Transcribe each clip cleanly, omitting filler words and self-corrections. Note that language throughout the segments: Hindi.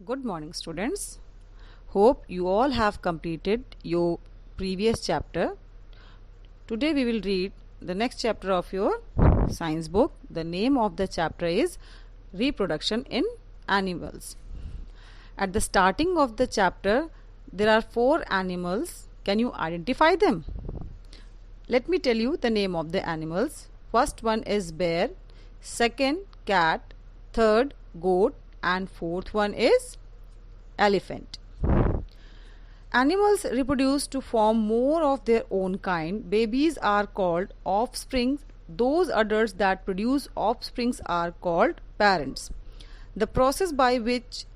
Good morning, students. Hope you all have completed your previous chapter. Today we will read the next chapter of your science book. The name of the chapter is Reproduction in Animals. At the starting of the chapter, there are 4 animals. Can you identify them? Let me tell you the name of the animals. First one is bear, second cat, third goat, and fourth one is elephant. Animals reproduce to form more of their own kind. Babies are called offspring. Those adults that produce offsprings are called parents. The process by which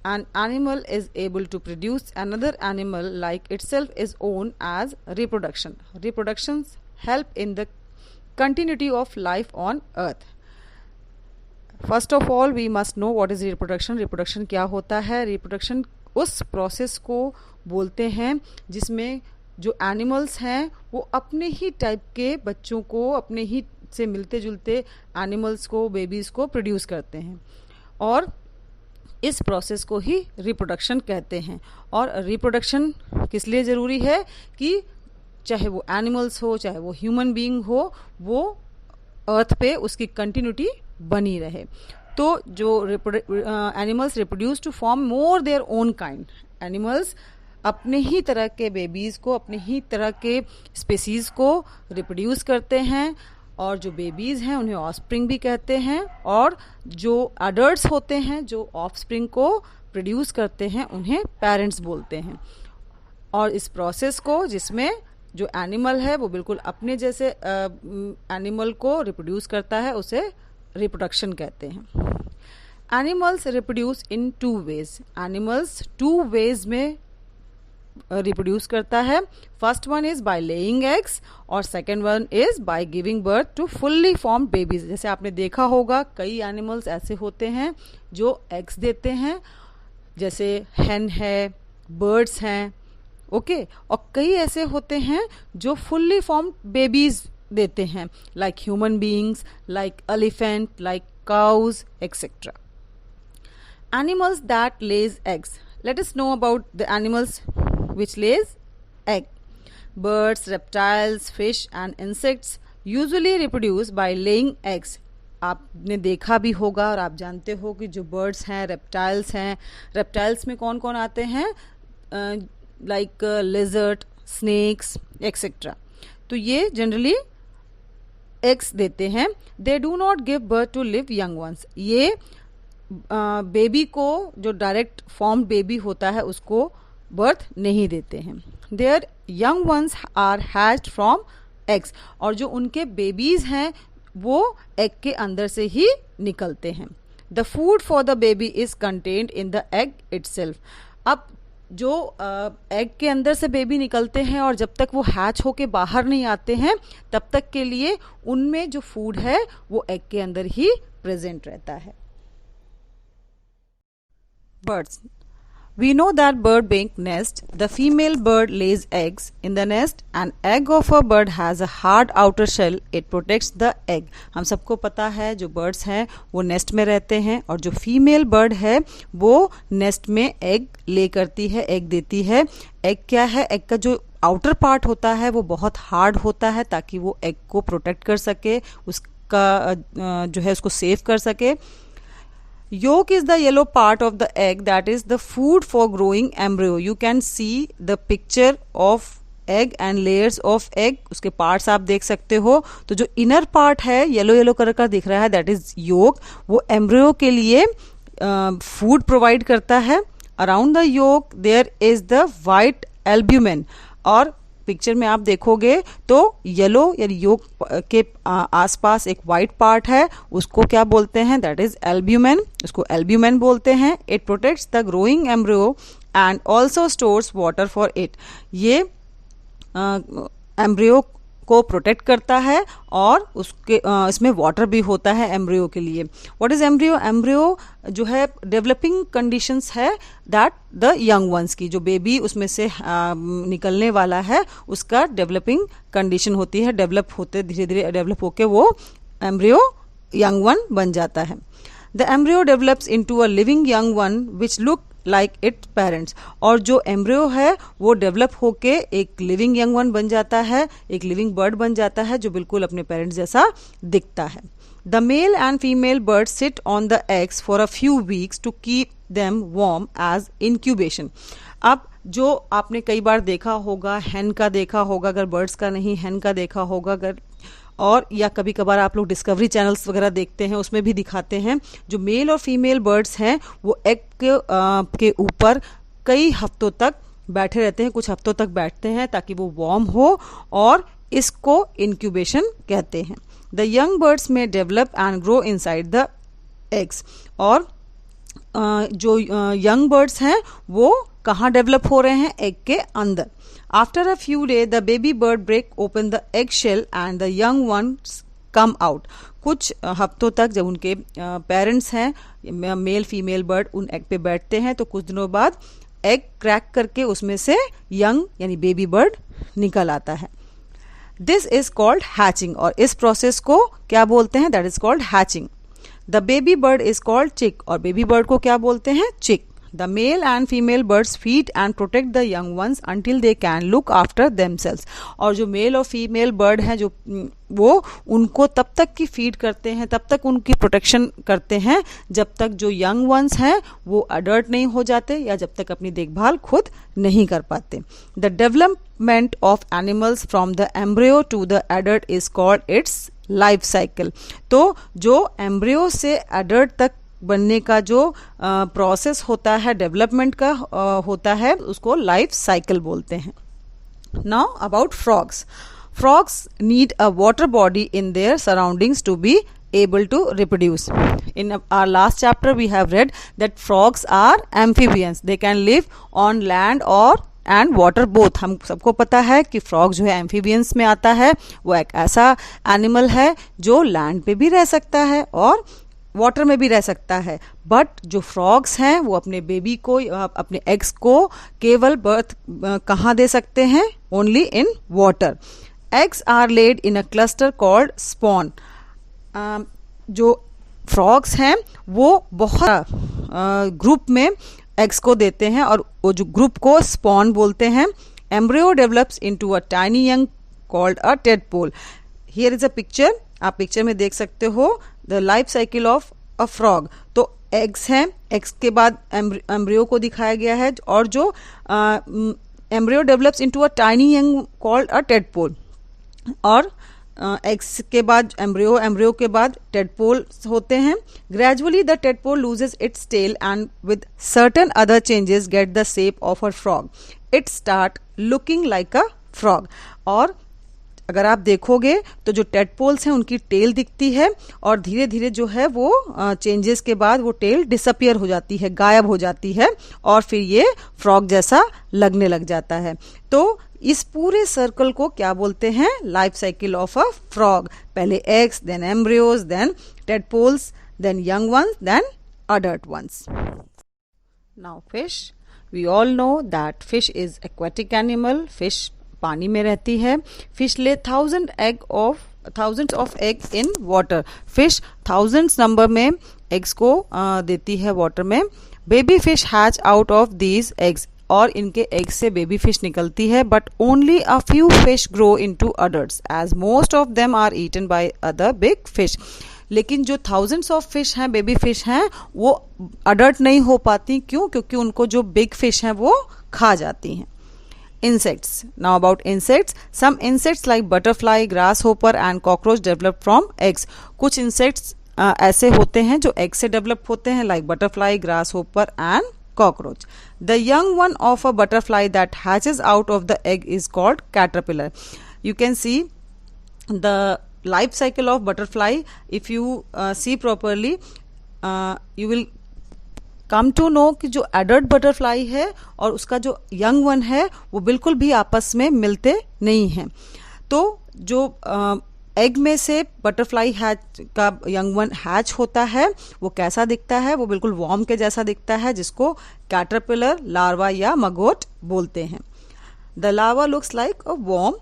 an animal is able to produce another animal like itself is known as reproduction. Reproductions help in the continuity of life on earth. First of all we must know what is reproduction. Reproduction क्या होता है? रिप्रोडक्शन उस प्रोसेस को बोलते हैं जिसमें जो एनिमल्स हैं वो अपने ही टाइप के बच्चों को, अपने ही से मिलते जुलते एनिमल्स को, बेबीज को प्रोड्यूस करते हैं और इस प्रोसेस को ही रिप्रोडक्शन कहते हैं. और रिप्रोडक्शन किस लिए ज़रूरी है कि चाहे वो एनिमल्स हो, चाहे वो ह्यूमन बीइंग हो, वो अर्थ पे उसकी कंटिन्यूटी बनी रहे. तो जो animals reproduce to form more their own kind. Animals अपने ही तरह के बेबीज को, अपने ही तरह के स्पीसीज को रिप्रोड्यूस करते हैं और जो बेबीज हैं उन्हें ऑफस्प्रिंग भी कहते हैं और जो अडल्ट्स होते हैं जो ऑफस्प्रिंग को प्रोड्यूस करते हैं उन्हें पेरेंट्स बोलते हैं. और इस प्रोसेस को जिसमें जो एनिमल है वो बिल्कुल अपने जैसे एनिमल को रिप्रोड्यूस करता है उसे रिप्रोडक्शन कहते हैं. Animals reproduce in 2 ways. Animals 2 ways में रिप्रोड्यूस करता है. First one is by laying eggs और second one is by giving birth to fully formed babies. जैसे आपने देखा होगा कई एनिमल्स ऐसे होते हैं जो एग्स देते हैं, जैसे hen है, बर्ड्स हैं, ओके. और कई ऐसे होते हैं जो फुल्ली फॉर्म्ड बेबीज देते हैं, like human beings, like elephant, like cows, etcetera. Animals that lays eggs. Let us know about the animals which lays egg. Birds, reptiles, fish and insects usually reproduce by laying eggs. आपने देखा भी होगा और आप जानते हो कि जो बर्ड्स हैं, रेप्टाइल्स हैं, रेप्टाइल्स में कौन कौन आते हैं? Like lizard, snakes, etcetera. तो ये जनरली एग्स देते हैं. They do not give birth to live young ones. ये बेबी को, जो डायरेक्ट फॉर्म बेबी होता है, उसको बर्थ नहीं देते हैं. Their young ones are hatched from eggs. और जो उनके बेबीज हैं वो एग के अंदर से ही निकलते हैं. The food for the baby is contained in the egg itself. अब जो एग के अंदर से बेबी निकलते हैं और जब तक वो हैच होके बाहर नहीं आते हैं तब तक के लिए उनमें जो फूड है वो एग के अंदर ही प्रेजेंट रहता है. Birds. We know that bird make nest. The female bird lays eggs in the nest. An egg of a bird has a hard outer shell. It protects the egg. हम सबको पता है जो birds हैं वो nest में रहते हैं और जो female bird है वो nest में egg lay करती है, egg देती है. egg क्या है? egg का जो outer part होता है वो बहुत hard होता है ताकि वो egg को protect कर सके, उसका जो है उसको save कर सके. Yolk is the yellow part of the egg that is the food for growing embryo. You can see the picture of egg and layers of egg. उसके parts आप देख सकते हो. तो जो inner part है येलो येलो कलर का दिख रहा है that is yolk. वो embryo के लिए food provide करता है. Around the yolk there is the white albumin. और पिक्चर में आप देखोगे तो येलो यानी योक के आसपास एक वाइट पार्ट है, उसको क्या बोलते हैं? That is albumen. उसको एल्ब्यूमेन बोलते हैं. It protects the growing embryo and also stores water for it. ये एम्ब्रियो को प्रोटेक्ट करता है और उसके इसमें वाटर भी होता है एम्ब्रियो के लिए. What is embryo? एम्ब्रियो जो है डेवलपिंग कंडीशंस है दैट द यंग वंस की, जो बेबी उसमें से निकलने वाला है उसका डेवलपिंग कंडीशन होती है. डेवलप होते धीरे धीरे डेवलप होके वो एम्ब्रियो यंग वन बन जाता है. The embryo develops into a living young one which look like its parents, और जो एम्ब्रियो है वो डेवलप होके एक लिविंग यंग वन बन जाता है, एक लिविंग बर्ड बन जाता है जो बिल्कुल अपने पेरेंट्स जैसा दिखता है. The male and female bird sit on the eggs for a few weeks to keep them warm as incubation. अब जो आपने कई बार देखा होगा, हैन का देखा होगा, अगर बर्ड्स का नहीं हैन का देखा होगा, अगर और या कभी कभार आप लोग डिस्कवरी चैनल्स वगैरह देखते हैं, उसमें भी दिखाते हैं जो मेल और फीमेल बर्ड्स हैं वो एग के ऊपर कई हफ्तों तक बैठे रहते हैं, कुछ हफ्तों तक बैठते हैं ताकि वो वार्म हो, और इसको इंक्यूबेशन कहते हैं. द यंग बर्ड्स में develop and grow inside the eggs, और जो यंग बर्ड्स हैं वो कहाँ डेवलप हो रहे हैं, एग के अंदर. After a few day the baby bird break open the egg shell and the young ones come out. कुछ हफ्तों तक जब उनके पेरेंट्स हैं मेल फीमेल बर्ड उन एग पे बैठते हैं, तो कुछ दिनों बाद एग क्रैक करके उसमें से यंग यानी बेबी बर्ड निकल आता है. दिस इज कॉल्ड हैचिंग, और इस प्रोसेस को क्या बोलते हैं, that is called hatching. The baby bird is called चिक, और बेबी बर्ड को क्या बोलते हैं, चिक. The male and female birds feed and protect the young ones until they can look after themselves. और जो मेल और फीमेल बर्ड हैं जो वो उनको तब तक की फीड करते हैं, तब तक उनकी प्रोटेक्शन करते हैं जब तक जो यंग वंस हैं वो अडल्ट नहीं हो जाते या जब तक अपनी देखभाल खुद नहीं कर पाते. The development of animals from the embryo to the adult is called its life cycle. तो जो एम्ब्रियो से एडल्ट तक बनने का जो प्रोसेस होता है, डेवलपमेंट का होता है, उसको लाइफ साइकिल बोलते हैं. Now about frogs. Frogs need a water body in their surroundings to be able to reproduce. In our last chapter we have read that frogs are amphibians. They can live on land or and water both. हम सबको पता है कि फ्रॉग जो है एम्फीबियंस में आता है, वो एक ऐसा एनिमल है जो लैंड पे भी रह सकता है और वाटर में भी रह सकता है. बट जो फ्रॉग्स हैं वो अपने बेबी को, अपने एग्स को केवल बर्थ कहाँ दे सकते हैं, only in water. Eggs are laid in a cluster called spawn. जो फ्रॉग्स हैं वो बहुत ग्रुप में एग्स को देते हैं और वो जो ग्रुप को स्पॉन बोलते हैं. Embryo develops into a tiny young called a tadpole. Here is a picture. आप पिक्चर में देख सकते हो the life cycle of a frog. तो एग्स हैं, एग्स के बाद एम्ब्रियो को दिखाया गया है, और जो embryo develops into a tiny young called a tadpole. और एग्स के बाद एम्ब्रियो, एम्ब्रियो के बाद टेडपोल होते हैं. Gradually the tadpole loses its tail and with certain other changes get the shape of a frog. It start looking like a frog. और अगर आप देखोगे तो जो टेडपोल्स हैं उनकी टेल दिखती है और धीरे धीरे जो है वो चेंजेस के बाद वो टेल डिसअपियर हो जाती है, गायब हो जाती है, और फिर ये फ्रॉग जैसा लगने लग जाता है. तो इस पूरे सर्कल को क्या बोलते हैं, life cycle of a frog. पहले eggs, then embryos, then tadpoles, then young ones, then adult ones. Now fish. We all know that fish is aquatic animal. Fish पानी में रहती है. Fish lay thousands of egg in water. Fish thousands number में एग्स को देती है वाटर में. Baby fish hatch out of these eggs. और इनके एग से बेबी फिश निकलती है. But only a few fish grow into adults as most of them are eaten by other big fish. लेकिन जो थाउजेंड्स ऑफ फिश हैं, बेबी फिश हैं, वो अडल्ट नहीं हो पाती. क्यों? क्योंकि उनको जो बिग फिश हैं वो खा जाती हैं. Insects. Now about insects. Some insects like butterfly, grasshopper and cockroach develop from eggs. कुछ insects ऐसे होते हैं जो egg से develop होते हैं, like butterfly, grasshopper and cockroach. The young one of a butterfly that hatches out of the egg is called caterpillar. You can see the life cycle of butterfly. If you see properly, you will come to know कि जो एडल्ट बटरफ्लाई है और उसका जो यंग वन है वो बिल्कुल भी आपस में मिलते नहीं हैं. तो जो एग में से बटरफ्लाई हैच का यंग वन हैच होता है वो कैसा दिखता है, वो बिल्कुल वॉर्म के जैसा दिखता है, जिसको कैटरपिलर, लार्वा या मगोट बोलते हैं. The larva looks like a worm.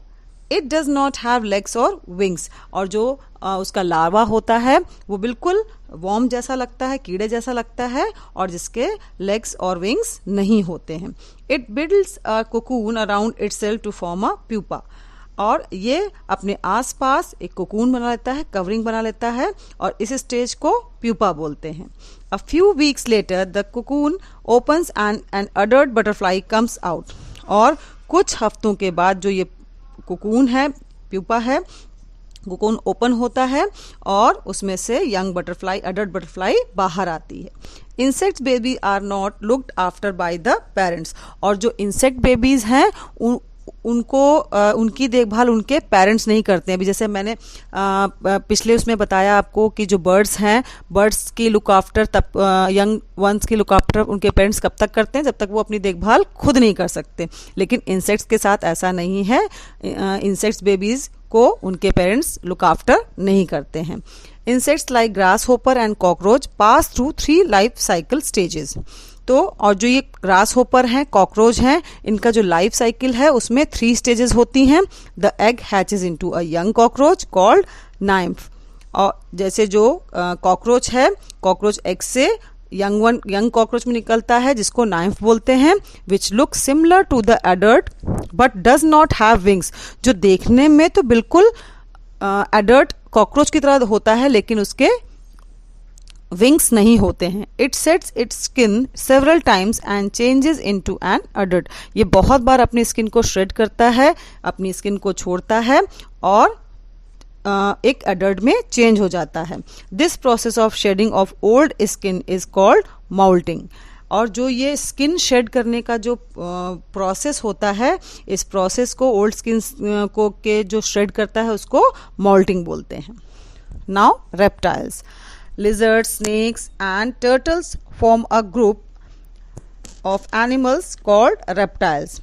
It does not have legs और विंग्स. और जो उसका लार्वा होता है वो बिल्कुल वॉर्म जैसा लगता है, कीड़े जैसा लगता है, और जिसके लेग्स और विंग्स नहीं होते हैं. It builds a cocoon around itself to form a pupa. और ये अपने आसपास एक कोकून बना लेता है, कवरिंग बना लेता है, और इस स्टेज को प्यूपा बोलते हैं. अ few weeks later the cocoon opens and an adult butterfly comes out. और कुछ हफ्तों के बाद जो ये कोकून है, प्यूपा है, कोकून ओपन होता है और उसमें से यंग बटरफ्लाई, अडल्ट बटरफ्लाई बाहर आती है. Insects baby are not looked after by the parents. और जो इंसेक्ट बेबीज हैं उनको उनकी देखभाल उनके पेरेंट्स नहीं करते हैं. अभी जैसे मैंने पिछले उसमें बताया आपको कि जो बर्ड्स हैं, बर्ड्स की लुक आफ्टर तब यंग वंस की लुक आफ्टर उनके पेरेंट्स कब तक करते हैं, जब तक वो अपनी देखभाल खुद नहीं कर सकते. लेकिन इंसेक्ट्स के साथ ऐसा नहीं है. इंसेक्ट्स बेबीज को उनके पेरेंट्स लुक आफ्टर नहीं करते हैं. Insects like grass hopper and cockroach pass through 3 life cycle stages. तो और जो ये ग्रास होपर हैं, कॉकरोच हैं, इनका जो लाइफ साइकिल है उसमें 3 स्टेजेस होती हैं. The egg hatches into a young cockroach called nymph. और जैसे जो कॉकरोच है, कॉकरोच एग से यंग कॉकरोच में निकलता है जिसको नाइम्फ बोलते हैं. Which look similar to the adult but does not have wings. जो देखने में तो बिल्कुल एडल्ट कॉकरोच की तरह होता है लेकिन उसके विंग्स नहीं होते हैं. It sets it's skin several times and changes into an adult. ये बहुत बार अपनी स्किन को श्रेड करता है, अपनी स्किन को छोड़ता है और एक अडल्ट में चेंज हो जाता है. This process of shedding of old skin is called माउल्टिंग. और जो ये स्किन शेड करने का जो प्रोसेस होता है, इस प्रोसेस को ओल्ड स्किन को के जो श्रेड करता है उसको माउल्टिंग बोलते हैं. Now reptiles. Lizards, snakes and turtles form a group of animals called reptiles.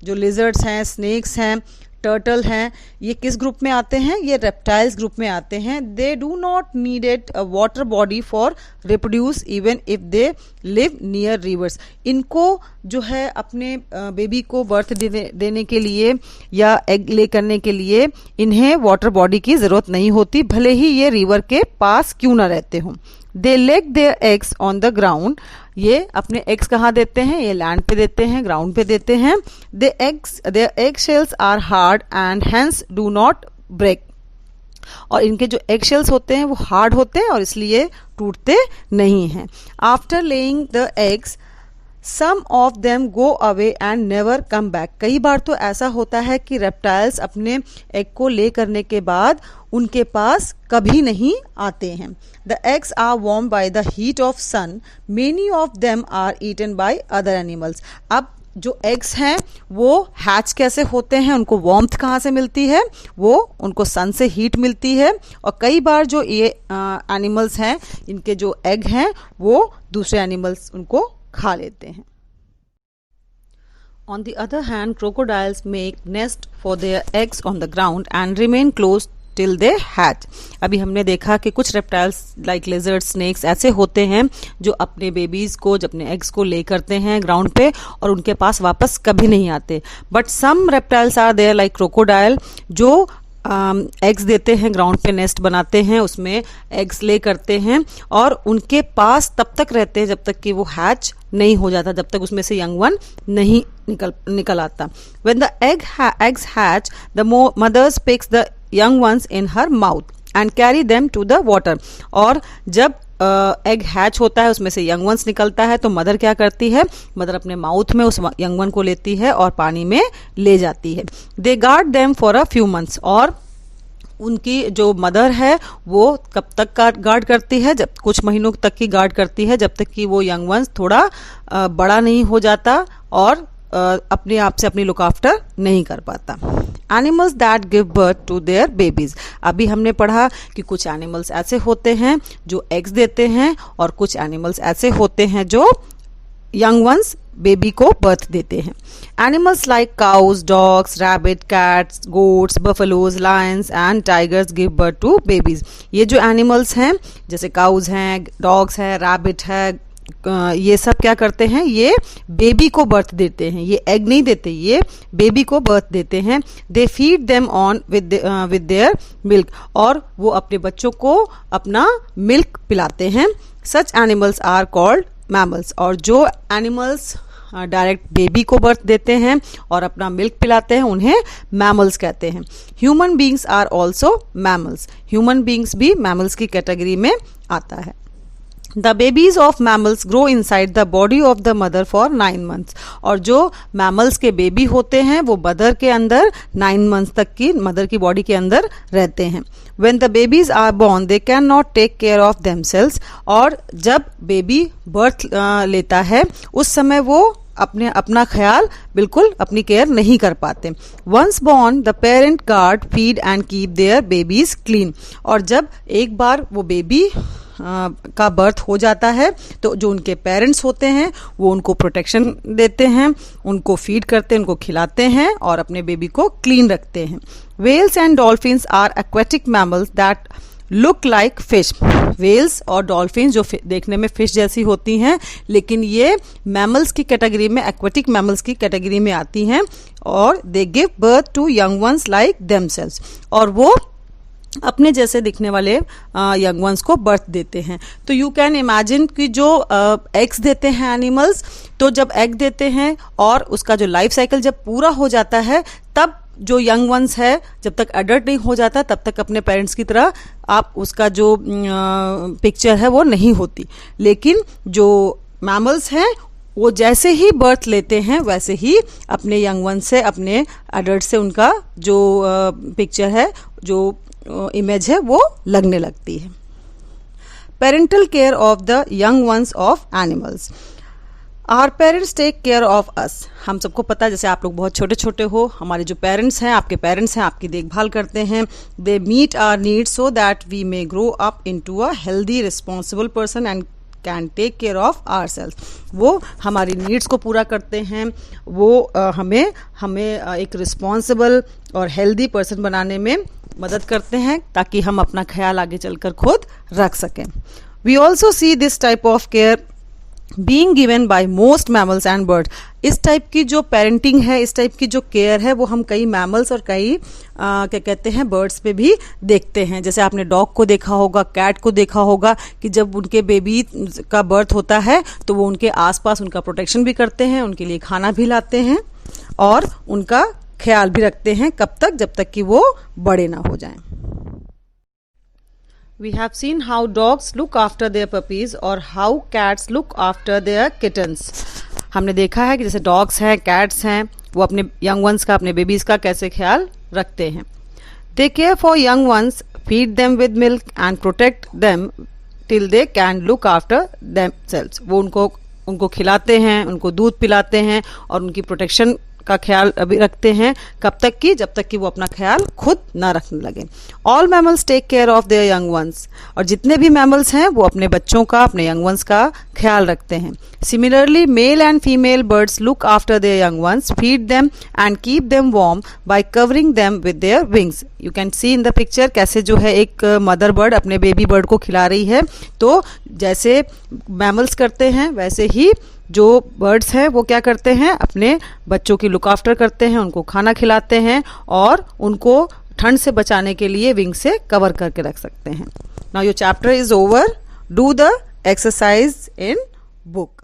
जो lizards हैं, snakes हैं, टर्टल हैं, ये किस ग्रुप में आते हैं? ये रेप्टाइल्स ग्रुप में आते हैं. They do not needed a water body for reproduce even if they live near reverse. इनको जो है अपने बेबी को बर्थ देने के लिए या एग ले करने के लिए इन्हें वाटर बॉडी की ज़रूरत नहीं होती, भले ही ये रिवर के पास क्यों ना रहते हों. They lay their eggs on the ground. ये अपने एग्स कहाँ देते हैं? ये लैंड पे देते हैं, ग्राउंड पे देते हैं. Their egg shells are hard and hence do not break. और इनके जो एग शेल्स होते हैं वो हार्ड होते हैं और इसलिए टूटते नहीं हैं. After laying the eggs some of them go away and never come back. कई बार तो ऐसा होता है कि रेप्टाइल्स अपने एग को ले करने के बाद उनके पास कभी नहीं आते हैं. The eggs are warm by the heat of sun. Many of them are eaten by other animals. अब जो एग्स हैं वो हैच कैसे होते हैं, उनको वार्मथ कहाँ से मिलती है? वो उनको सन से हीट मिलती है. और कई बार जो ये एनिमल्स हैं, इनके जो एग हैं वो दूसरे एनिमल्स उनको खा लेते हैं. On the other hand, crocodiles make nest for their eggs on the ground and remain close till they hatch. अभी हमने देखा कि कुछ रेप्टाइल्स लाइक लिजर्ड, स्नेक्स ऐसे होते हैं जो अपने बेबीज को, जब अपने एग्स को ले करते हैं ग्राउंड पे और उनके पास वापस कभी नहीं आते. But some reptiles are there like crocodile जो एग्स देते हैं, ग्राउंड पे नेस्ट बनाते हैं, उसमें एग्स ले करते हैं और उनके पास तब तक रहते हैं जब तक कि वो हैच नहीं हो जाता, जब तक उसमें से यंग वन नहीं निकल आता. When the eggs hatch the mothers picks the young ones in her mouth and carry them to the water. और जब एग हैच होता है, उसमें से यंग वंस निकलता है, तो मदर क्या करती है? मदर अपने माउथ में उस यंग वन को लेती है और पानी में ले जाती है. They guard them for a few months. और उनकी जो मदर है वो कब तक गार्ड करती है? जब कुछ महीनों तक की गार्ड करती है, जब तक कि वो यंग वंस थोड़ा बड़ा नहीं हो जाता और अपने आप से अपनी लुक आफ्टर नहीं कर पाता. Animals that give birth to their babies. अभी हमने पढ़ा कि कुछ एनिमल्स ऐसे होते हैं जो एग्स देते हैं और कुछ एनिमल्स ऐसे होते हैं जो यंग वंस बेबी को बर्थ देते हैं. Animals like cows, dogs, rabbit, cats, goats, buffaloes, lions and tigers give birth to babies. ये जो एनिमल्स हैं जैसे काउज हैं, डॉग्स हैं, रैबिट है, ये सब क्या करते हैं, ये बेबी को बर्थ देते हैं, ये एग नहीं देते, ये बेबी को बर्थ देते हैं। They feed them on with their milk, और वो अपने बच्चों को अपना मिल्क पिलाते हैं। Such animals are called mammals, और जो एनिमल्स डायरेक्ट बेबी को बर्थ देते हैं और अपना मिल्क पिलाते हैं उन्हें मैमल्स कहते हैं। Human beings are also mammals, human beings भी मैमल्स की कैटेगरी में आता है। The babies of mammals grow inside the body of the mother for 9 months, और जो मैमल्स के बेबी होते हैं वो मदर के अंदर 9 months तक की मदर की बॉडी के अंदर रहते हैं। When the babies are born, they cannot take care of themselves, और जब बेबी बर्थ लेता है उस समय वो अपना ख्याल बिल्कुल अपनी केयर नहीं कर पाते। Once born the parent guard feed and keep their babies clean, और जब एक बार वो बेबी का बर्थ हो जाता है तो जो उनके पेरेंट्स होते हैं वो उनको प्रोटेक्शन देते हैं, उनको फीड करते हैं, उनको खिलाते हैं और अपने बेबी को क्लीन रखते हैं। Whales and dolphins are aquatic mammals that look like fish, whales और डॉल्फिन जो देखने में फिश जैसी होती हैं लेकिन ये मैमल्स की कैटेगरी में, एक्वेटिक मैमल्स की कैटेगरी में आती हैं, और they give birth to young ones like themselves, और वो अपने जैसे दिखने वाले यंग वंस को बर्थ देते हैं। तो यू कैन इमेजिन कि जो एग्स देते हैं एनिमल्स, तो जब एग देते हैं और उसका जो लाइफ साइकिल जब पूरा हो जाता है तब जो यंग वंस है जब तक एडल्ट नहीं हो जाता तब तक अपने पेरेंट्स की तरह आप उसका जो पिक्चर है वो नहीं होती। लेकिन जो मैमल्स हैं वो जैसे ही बर्थ लेते हैं वैसे ही अपने यंग वंस से, अपने एडल्ट से उनका जो पिक्चर है, जो इमेज है वो लगने लगती है। Parental care of the young ones of animals. Our parents take care of us. हम सबको पता है, जैसे आप लोग बहुत छोटे छोटे हो, हमारे जो पेरेंट्स हैं, आपके पेरेंट्स हैं, आपकी देखभाल करते हैं। They meet our needs so that we may grow up into a healthy responsible person and can take care of our self. वो हमारी नीड्स को पूरा करते हैं, वो हमें एक रिस्पॉन्सिबल और हेल्दी पर्सन बनाने में मदद करते हैं ताकि हम अपना ख्याल आगे चलकर खुद रख सकें। We also see this type of care being given by most mammals and birds. इस टाइप की जो पेरेंटिंग है, इस टाइप की जो केयर है वो हम कई मैमल्स और कई क्या कहते हैं बर्ड्स पे भी देखते हैं। जैसे आपने डॉग को देखा होगा, कैट को देखा होगा कि जब उनके बेबी का बर्थ होता है तो वो उनके आसपास उनका प्रोटेक्शन भी करते हैं, उनके लिए खाना भी लाते हैं और उनका ख्याल भी रखते हैं, कब तक, जब तक कि वो बड़े ना हो जाएं। We have seen how dogs look after their puppies और how cats look after their kittens. हमने देखा है कि जैसे डॉग्स हैं, कैट्स हैं, वो अपने यंग वंस का, अपने बेबीज का कैसे ख्याल रखते हैं। They care for young ones, feed them with milk and protect them till they can look after themselves. वो उनको खिलाते हैं, उनको दूध पिलाते हैं और उनकी प्रोटेक्शन का ख्याल अभी रखते हैं, कब तक कि, जब तक कि वो अपना ख्याल खुद ना रखने लगे। All mammals take care of their young ones, और जितने भी मैमल्स हैं वो अपने बच्चों का, अपने यंग वंस का ख्याल रखते हैं। Similarly mail and female birds look after their young once, feed them and keep them warm bye covering them with their wings. You can see in the picture कैसे जो है एक मदर बर्ड अपने बेबी बर्ड को खिला रही है। तो जैसे मैमल्स करते हैं वैसे ही जो बर्ड्स हैं वो क्या करते हैं, अपने बच्चों की लुक आफ्टर करते हैं, उनको खाना खिलाते हैं और उनको ठंड से बचाने के लिए विंग से कवर करके रख सकते हैं। Now your chapter is over. Do the exercise in book.